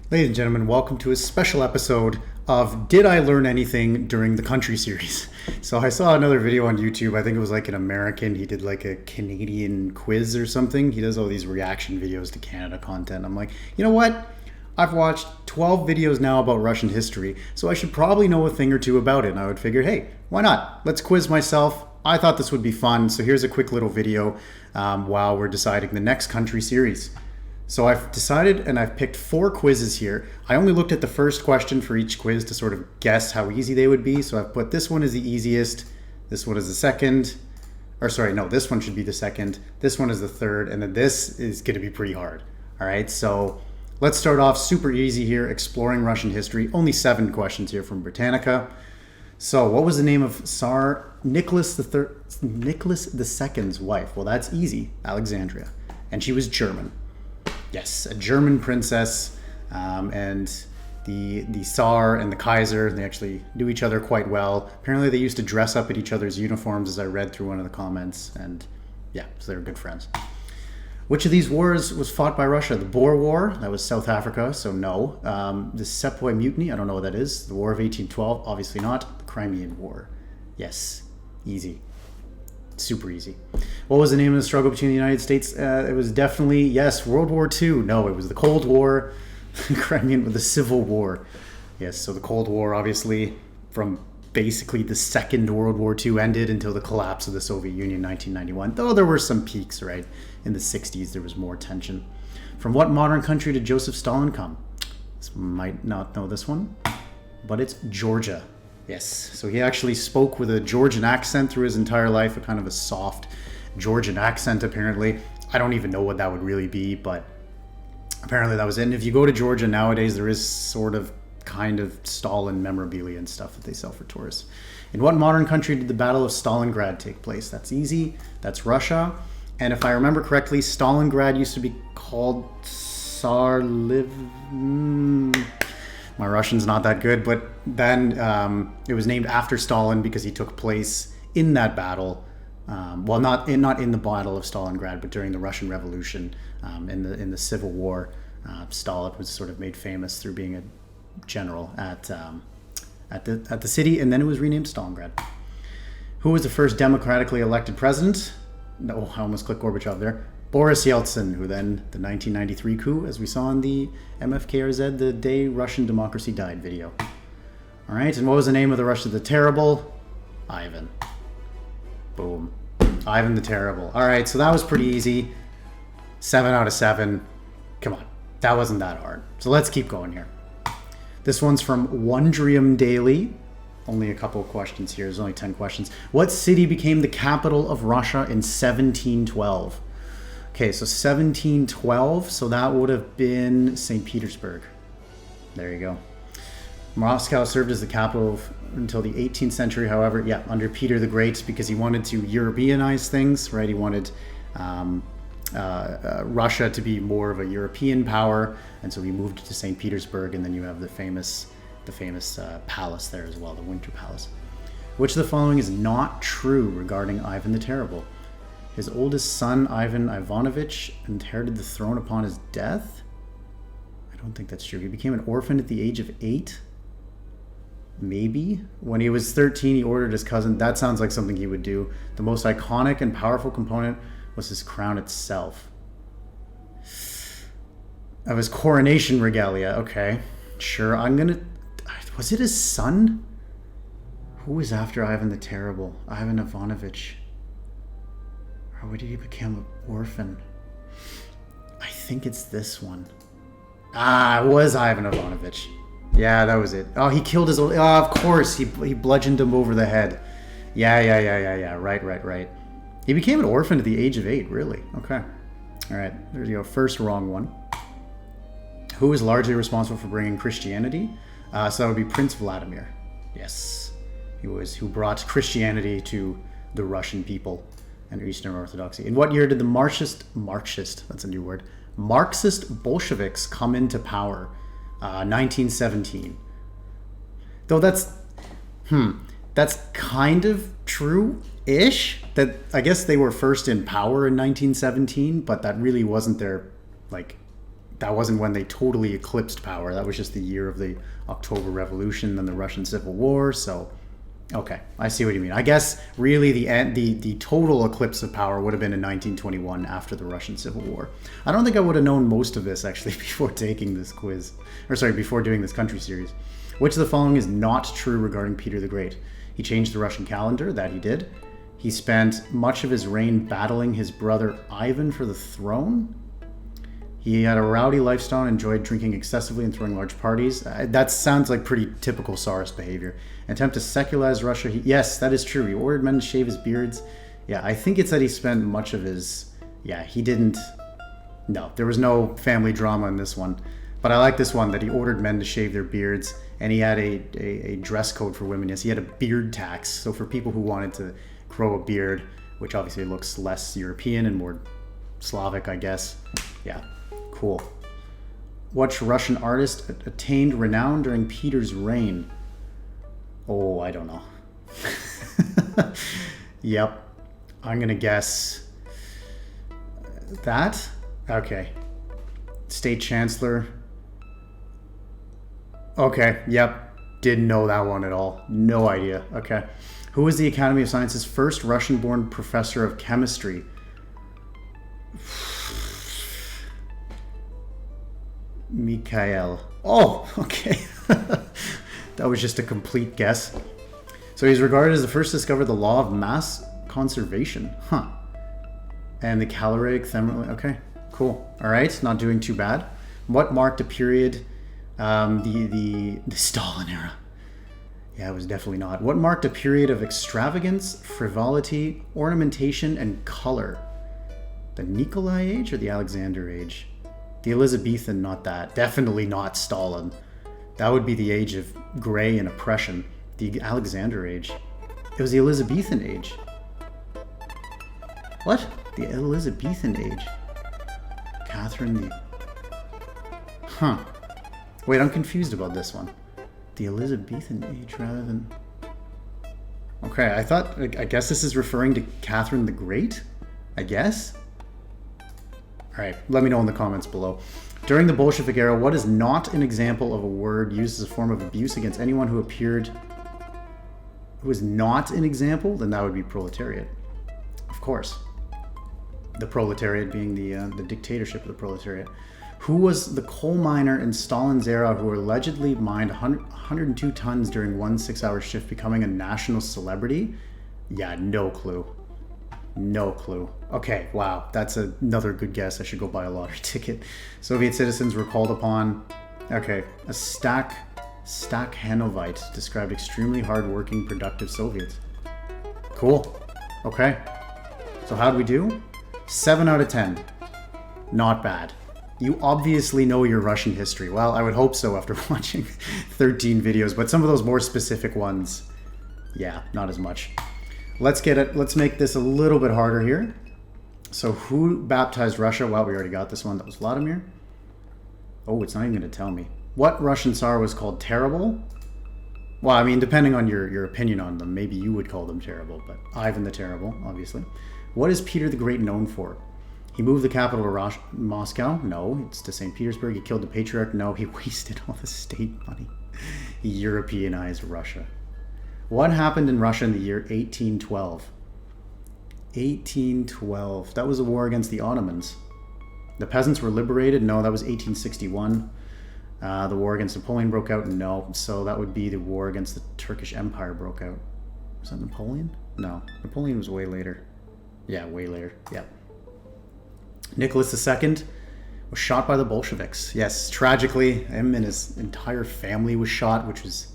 Ladies and gentlemen, welcome to a special episode of Did I Learn Anything During the Country series? So I saw another video on YouTube. I think it was like an American. He did like a Canadian quiz or something. He does all these reaction videos to Canada content. I'm like, you know what? I've watched 12 videos now about Russian history, so I should probably know a thing or two about it. And I would figure, hey, why not? Let's quiz myself. I thought this would be fun. So here's a quick little video while we're deciding the next country series. So I've decided and I've picked 4 quizzes here. I only looked at the first question for each quiz to sort of guess how easy they would be. So I've put this one as the easiest, this one is the second, or sorry, no, this one should be the second, this one is the third, and then this is gonna be pretty hard. All right, so let's start off super easy here, exploring Russian history. Only 7 questions here from Britannica. So what was the name of Tsar Nicholas II's wife? Well, that's easy, Alexandria, and she was German. Yes, a German princess, and the Tsar and the Kaiser, they actually knew each other quite well. Apparently they used to dress up in each other's uniforms, as I read through one of the comments, and yeah, so they were good friends. Which of these wars was fought by Russia? The Boer War, that was South Africa, so no. The Sepoy Mutiny, I don't know what that is. The War of 1812, obviously not. The Crimean War, yes, easy. Super easy. What was the name of the struggle between the United States? It was definitely, yes, World War II. No, it was the Cold War. Crimean with the Civil War. Yes, so the Cold War, obviously, from basically the Second World War II ended until the collapse of the Soviet Union in 1991. Though there were some peaks, right? In the 60s, there was more tension. From what modern country did Joseph Stalin come? This might not know this one, but it's Georgia. Yes, so he actually spoke with a Georgian accent through his entire life, a kind of a soft Georgian accent, apparently. I don't even know what that would really be, but apparently that was it. And if you go to Georgia nowadays, there is sort of kind of Stalin memorabilia and stuff that they sell for tourists. In what modern country did the Battle of Stalingrad take place? That's easy. That's Russia. And if I remember correctly, Stalingrad used to be called Tsarliv... My Russian's not that good, but then it was named after Stalin because he took place in that battle. Well, not in the Battle of Stalingrad, but during the Russian Revolution, in the Civil War. Stalin was sort of made famous through being a general at the city, and then it was renamed Stalingrad. Who was the first democratically elected president? No, I almost clicked Gorbachev there. Boris Yeltsin, who then the 1993 coup, as we saw in the MFKRZ, the day Russian democracy died video. All right, and what was the name of the Russia the Terrible? Ivan. Boom. Ivan the Terrible. All right, so that was pretty easy. 7 out of 7. Come on, that wasn't that hard. So let's keep going here. This one's from Wondrium Daily. Only a couple of questions here. There's only 10 questions. What city became the capital of Russia in 1712? Okay, so 1712, so that would have been St. Petersburg. There you go. Moscow served as the capital until the 18th century, however, yeah, under Peter the Great, because he wanted to Europeanize things, right? He wanted Russia to be more of a European power, and so he moved to St. Petersburg, and then you have the famous palace there as well, the Winter Palace. Which of the following is not true regarding Ivan the Terrible? His oldest son, Ivan Ivanovich, inherited the throne upon his death? I don't think that's true. He became an orphan at the age of 8? Maybe. When he was 13, he ordered his cousin. That sounds like something he would do. The most iconic and powerful component was his crown itself. Of his coronation regalia. Okay, sure. Was it his son? Who was after Ivan the Terrible? Ivan Ivanovich. Or when did he become an orphan? I think it's this one. It was Ivan Ivanovich. Yeah, that was it. Oh, he killed his old... Oh, of course, he bludgeoned him over the head. Yeah. Right. He became an orphan at the age of 8, really? Okay. All right, there you go. First wrong one. Who is largely responsible for bringing Christianity? So that would be Prince Vladimir. Yes. He was who brought Christianity to the Russian people and Eastern Orthodoxy. In what year did the Marxist, that's a new word, Marxist Bolsheviks come into power? 1917. Though that's kind of true-ish. That I guess they were first in power in 1917, but that really wasn't their that wasn't when they totally eclipsed power. That was just the year of the October Revolution and the Russian Civil War. So, okay, I see what you mean. I guess really the total eclipse of power would have been in 1921 after the Russian Civil War. I don't think I would have known most of this actually before taking this quiz, or sorry, before doing this country series. Which of the following is not true regarding Peter the Great? He changed the Russian calendar, that he did. He spent much of his reign battling his brother Ivan for the throne. He had a rowdy lifestyle and enjoyed drinking excessively and throwing large parties. That sounds like pretty typical Tsarist behavior. Attempt to secularize Russia. Yes, that is true. He ordered men to shave his beards. Yeah, I think it's that he spent much of his... Yeah, he didn't... No, there was no family drama in this one. But I like this one, that he ordered men to shave their beards, and he had a dress code for women. Yes, he had a beard tax. So for people who wanted to grow a beard, which obviously looks less European and more Slavic, I guess. Yeah, cool. Which Russian artist attained renown during Peter's reign? Oh, I don't know. Yep. I'm going to guess that. Okay. State Chancellor. Okay, yep. Didn't know that one at all. No idea. Okay. Who was the Academy of Sciences' first Russian-born professor of chemistry? Mikhail. Oh, okay. That was just a complete guess. So he's regarded as the first to discover the law of mass conservation. Huh. And the caloric thermal... Okay, cool. All right, not doing too bad. What marked a period... the Stalin era. Yeah, it was definitely not. What marked a period of extravagance, frivolity, ornamentation, and color? The Nikolai age or the Alexander age? The Elizabethan, not that. Definitely not Stalin. That would be the age of gray and oppression. The Alexander age. It was the Elizabethan age. What? The Elizabethan age. Catherine the... Huh. Wait, I'm confused about this one. The Elizabethan age rather than... Okay, I guess this is referring to Catherine the Great? I guess? Alright, let me know in the comments below. During the Bolshevik era, what is not an example of a word used as a form of abuse against anyone who appeared... who is not an example? Then that would be proletariat. Of course. The proletariat being the dictatorship of the proletariat. Who was the coal miner in Stalin's era who allegedly mined 102 tons during one 6-hour shift, becoming a national celebrity? Yeah, no clue. No clue. Okay, wow, that's another good guess. I should go buy a lottery ticket. Soviet citizens were called upon... Okay, a Stakhanovite described extremely hard-working, productive Soviets. Cool. Okay. So how'd we do? 7 out of 10. Not bad. You obviously know your Russian history. Well, I would hope so after watching 13 videos, but some of those more specific ones, yeah, not as much. Let's make this a little bit harder here. So who baptized Russia? Well, we already got this one. That was Vladimir. Oh, it's not even going to tell me. What Russian Tsar was called terrible? Well, I mean, depending on your opinion on them, maybe you would call them terrible, but Ivan the Terrible, obviously. What is Peter the Great known for? He moved the capital to Moscow? No. It's to St. Petersburg. He killed the patriarch? No. He wasted all the state money. He Europeanized Russia. What happened in Russia in the year 1812? 1812. That was a war against the Ottomans. The peasants were liberated? No, that was 1861. The war against Napoleon broke out? No. So that would be the war against the Turkish Empire broke out. Was that Napoleon? No. Napoleon was way later. Yeah, way later. Yeah. Nicholas II was shot by the Bolsheviks. Yes, tragically, him and his entire family was shot, which was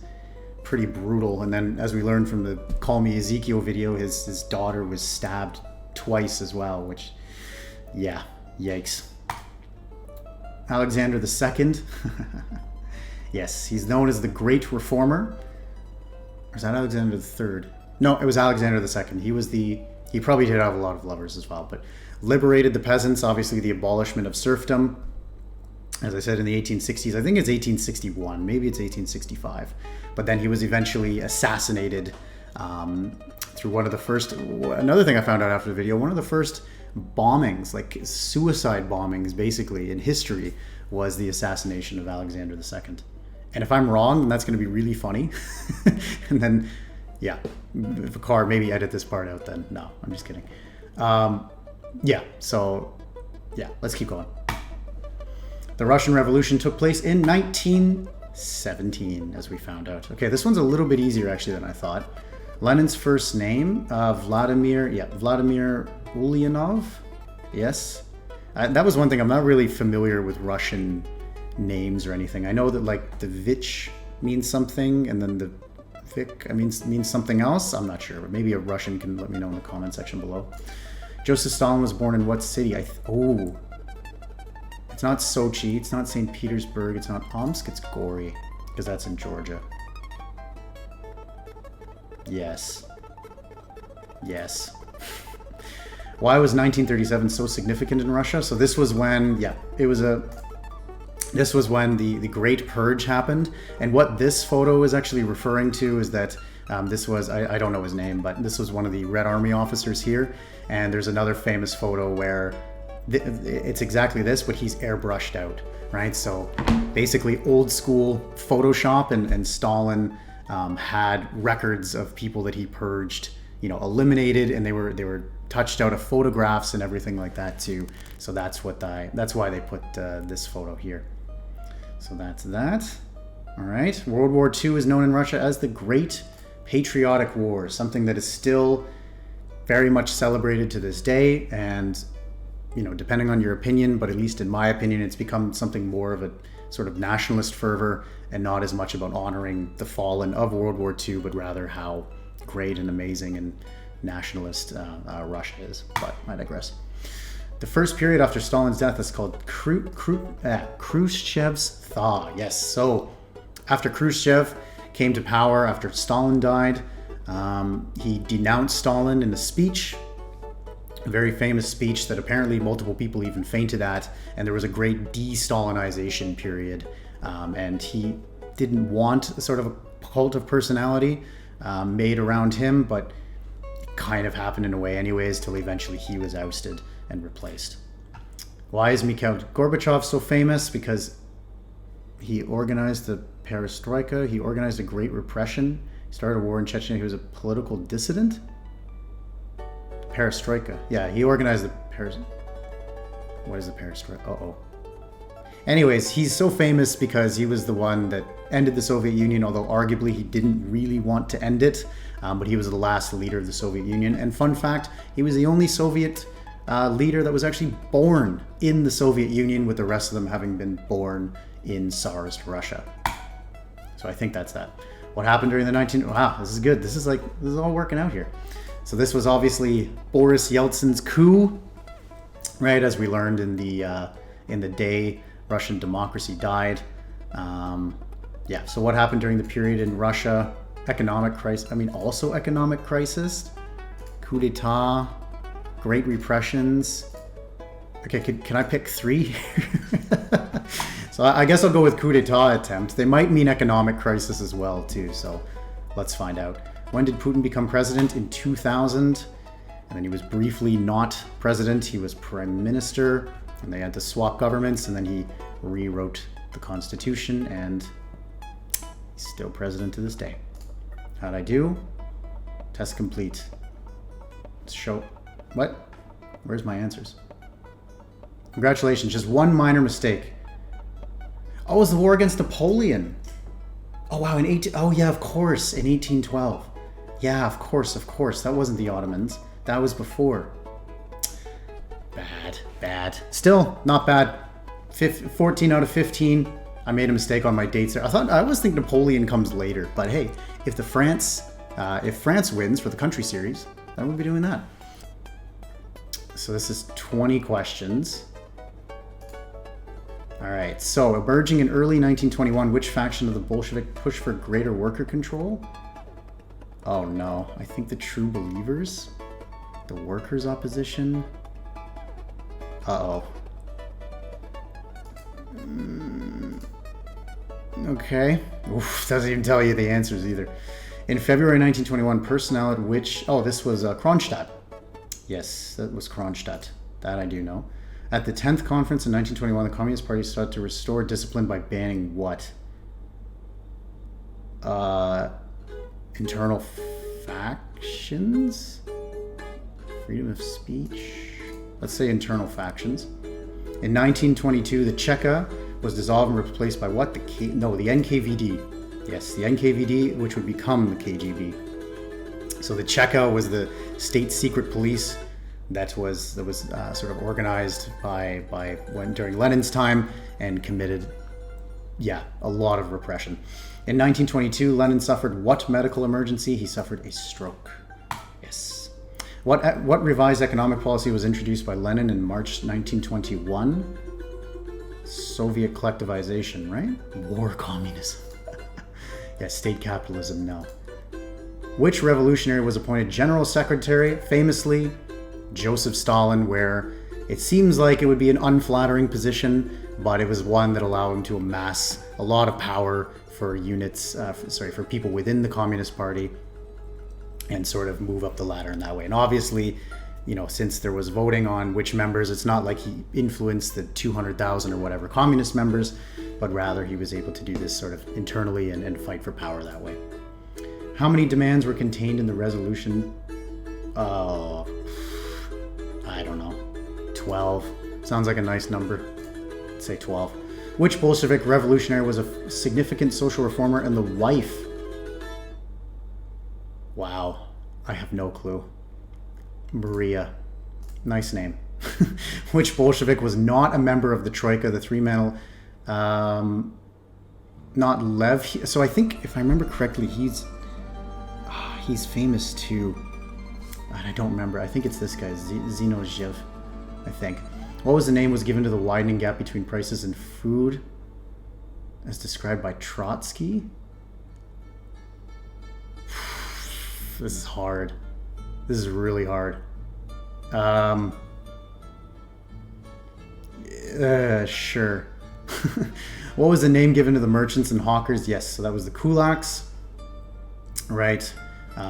pretty brutal. And then, as we learned from the Call Me Ezekiel video, his daughter was stabbed twice as well, which, yeah, yikes. Alexander II. Yes, he's known as the Great Reformer. Or is that Alexander III? No, it was Alexander II. He probably did have a lot of lovers as well, but liberated the peasants, obviously the abolishment of serfdom. As I said, in the 1860s, I think it's 1861, maybe it's 1865. But then he was eventually assassinated through one of the first, another thing I found out after the video, one of the first bombings, like suicide bombings basically in history, was the assassination of Alexander II. And if I'm wrong, then that's going to be really funny. And then, yeah, if a car, maybe edit this part out then. No, I'm just kidding. Yeah, so, yeah, let's keep going. The Russian Revolution took place in 1917, as we found out. Okay, this one's a little bit easier, actually, than I thought. Lenin's first name, Vladimir Ulyanov. Yes. That was one thing. I'm not really familiar with Russian names or anything. I know that like the Vich means something, and then the Vic means something else. I'm not sure, but maybe a Russian can let me know in the comment section below. Joseph Stalin was born in what city? It's not Sochi, it's not St. Petersburg, it's not Omsk, it's Gori, because that's in Georgia. Yes. Yes. Why was 1937 so significant in Russia? So this was when, this was when the Great Purge happened. And what this photo is actually referring to is that this was, I don't know his name, but this was one of the Red Army officers here. And there's another famous photo where it's exactly this, but he's airbrushed out, right? So basically old school Photoshop, and Stalin had records of people that he purged, eliminated, and they were touched out of photographs and everything like that too. So that's why they put this photo here. So that's that. All right. World War II is known in Russia as the Great Patriotic War, something that is still very much celebrated to this day. And depending on your opinion, but at least in my opinion, it's become something more of a sort of nationalist fervor and not as much about honoring the fallen of World War II, but rather how great and amazing and nationalist Russia is. But I digress. The first period after Stalin's death is called Khrushchev's thaw. Yes, so after Khrushchev came to power, after Stalin died, he denounced Stalin in a speech, a very famous speech that apparently multiple people even fainted at, and there was a great de-Stalinization period, and he didn't want sort of a cult of personality made around him, but it kind of happened in a way anyways, till eventually he was ousted and replaced. Why is Mikhail Gorbachev so famous? Because he organized the perestroika, he organized a great repression, he started a war in Chechnya, he was a political dissident? Perestroika. Yeah, he organized the What is the perestroika? Uh-oh. Anyways, he's so famous because he was the one that ended the Soviet Union, although arguably he didn't really want to end it, but he was the last leader of the Soviet Union. And fun fact, he was the only Soviet leader that was actually born in the Soviet Union, with the rest of them having been born in Tsarist Russia. So I think that's that. What happened during the Wow, this is good. This is all working out here. So this was obviously Boris Yeltsin's coup, right? As we learned in the day Russian democracy died. Yeah. So what happened during the period in Russia? Economic crisis. Also economic crisis. Coup d'état. Great repressions. Okay, can I pick three? So I guess I'll go with coup d'état attempt. They might mean economic crisis as well too. So let's find out. When did Putin become president? In 2000. And then he was briefly not president. He was prime minister. And they had to swap governments. And then he rewrote the constitution. And he's still president to this day. How'd I do? Test complete. Let's show. What? Where's my answers? Congratulations. Just one minor mistake. Oh, it was the war against Napoleon. Oh, wow. Oh, yeah, of course. In 1812. Yeah, of course. That wasn't the Ottomans. That was before. Bad. Still, not bad. 14 out of 15. I made a mistake on my dates there. I always think Napoleon comes later. But hey, if France wins for the country series, then we'll be doing that. So this is 20 questions. All right, so emerging in early 1921, which faction of the Bolshevik pushed for greater worker control? Oh no, I think the True Believers? The Workers' Opposition? Uh-oh. Okay. Oof, doesn't even tell you the answers either. In February 1921, personnel at which... Oh, this was Kronstadt. Yes, that was Kronstadt. That I do know. At the 10th conference in 1921, the Communist Party sought to restore discipline by banning what? Internal factions? Freedom of speech? Let's say internal factions. In 1922, the Cheka was dissolved and replaced by what? The NKVD. Yes, the NKVD, which would become the KGB. So the Cheka was the state secret police that was sort of organized during Lenin's time and committed, a lot of repression. In 1922, Lenin suffered what medical emergency? He suffered a stroke. Yes. What revised economic policy was introduced by Lenin in March 1921? Soviet collectivization, right? War communism. Yeah, state capitalism, no. Which revolutionary was appointed general secretary? Famously, Joseph Stalin, where it seems like it would be an unflattering position, but it was one that allowed him to amass a lot of power for for people within the Communist Party and sort of move up the ladder in that way. And obviously, since there was voting on which members, it's not like he influenced the 200,000 or whatever communist members, but rather he was able to do this sort of internally and fight for power that way. How many demands were contained in the resolution? I don't know. 12. Sounds like a nice number. Let's say 12. Which Bolshevik revolutionary was a significant social reformer and the wife? Wow. I have no clue. Maria. Nice name. Which Bolshevik was not a member of the Troika, the three-man... not Lev. So I think, if I remember correctly, he's famous too. And I don't remember. I think it's this guy, Zinozhev, I think. What was the name was given to the widening gap between prices and food as described by Trotsky? This is hard. This is really hard. Sure. What was the name given to the merchants and hawkers? Yes, so that was the kulaks, right?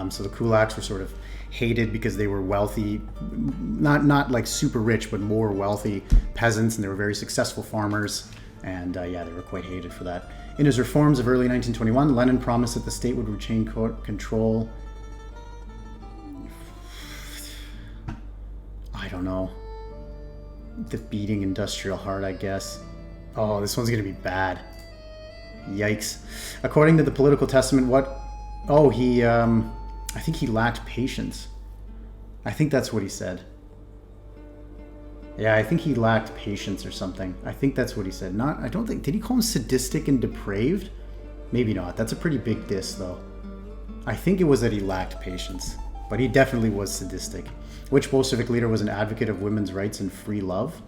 So the kulaks were sort of hated because they were wealthy, not like super rich, but more wealthy peasants, and they were very successful farmers, and they were quite hated for that. In his reforms of early 1921, Lenin promised that the state would retain control. I don't know. The beating industrial heart, I guess. Oh, this one's gonna be bad. Yikes. According to the political testament, what? Oh, he, I think he lacked patience. I think that's what he said. Yeah, I think he lacked patience or something. I think that's what he said. I don't think, did he call him sadistic and depraved? Maybe not. That's a pretty big diss, though. I think it was that he lacked patience, but he definitely was sadistic. Which Bolshevik leader was an advocate of women's rights and free love?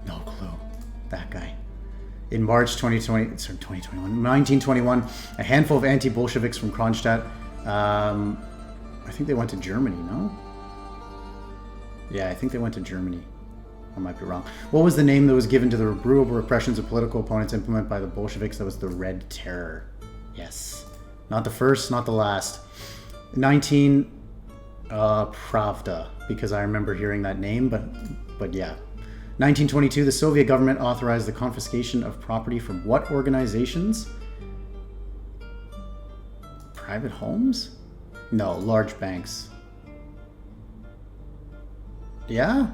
No clue. That guy. In March 1921, a handful of anti-Bolsheviks from Kronstadt, I think they went to Germany, no? Yeah, I think they went to Germany. I might be wrong. What was the name that was given to the brutal repressions of political opponents implemented by the Bolsheviks? That was the Red Terror. Yes. Not the first, not the last. Pravda, because I remember hearing that name, but yeah. 1922, the Soviet government authorized the confiscation of property from what organizations? Private homes? No, large banks. Yeah?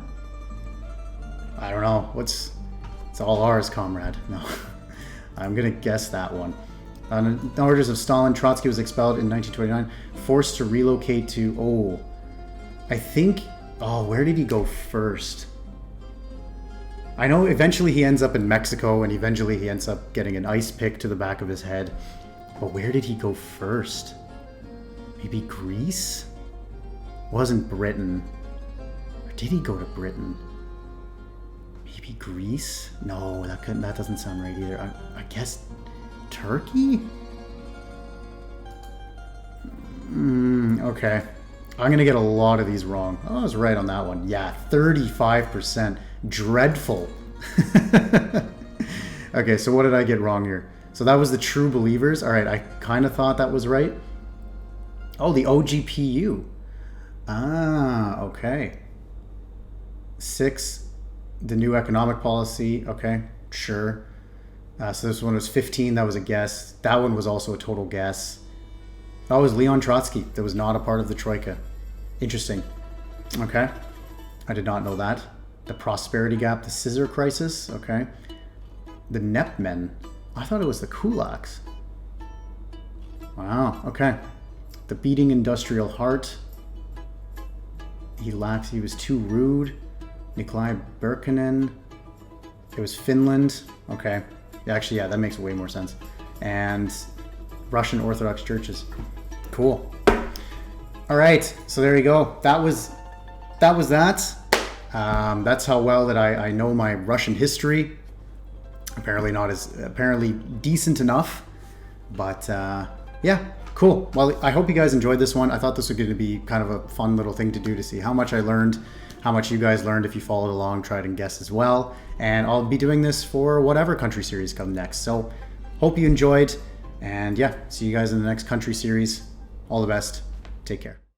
I don't know. It's all ours, comrade. No. I'm gonna guess that one. On the orders of Stalin, Trotsky was expelled in 1929, forced to relocate to, where did he go first? I know eventually he ends up in Mexico, and eventually he ends up getting an ice pick to the back of his head. But where did he go first? Maybe Greece? Wasn't Britain. Or did he go to Britain? Maybe Greece? No, that doesn't sound right either. I guess Turkey? Okay. I'm going to get a lot of these wrong. Oh, I was right on that one. Yeah, 35%. Dreadful. Okay, so what did I get wrong here? So that was the True Believers. All right, I kind of thought that was right. Oh, the OGPU. Ah, okay. 6, the new economic policy. Okay, sure. So this one was 15. That was a guess. That one was also a total guess. That was Leon Trotsky. That was not a part of the Troika. Interesting. Okay. I did not know that. The prosperity gap, the scissor crisis. Okay. The Nepmen. I thought it was the kulaks. Wow. Okay. The beating industrial heart. He was too rude. Nikolai Berkinen. It was Finland. Okay. Actually, yeah, that makes way more sense. And Russian Orthodox churches. Cool. All right. So there you go. That was that. That's how well that I know my Russian history. Apparently decent enough. But yeah, cool. Well, I hope you guys enjoyed this one. I thought this was going to be kind of a fun little thing to do to see how much I learned, how much you guys learned if you followed along, tried and guessed as well. And I'll be doing this for whatever country series come next. So hope you enjoyed. And yeah, see you guys in the next country series. All the best. Take care.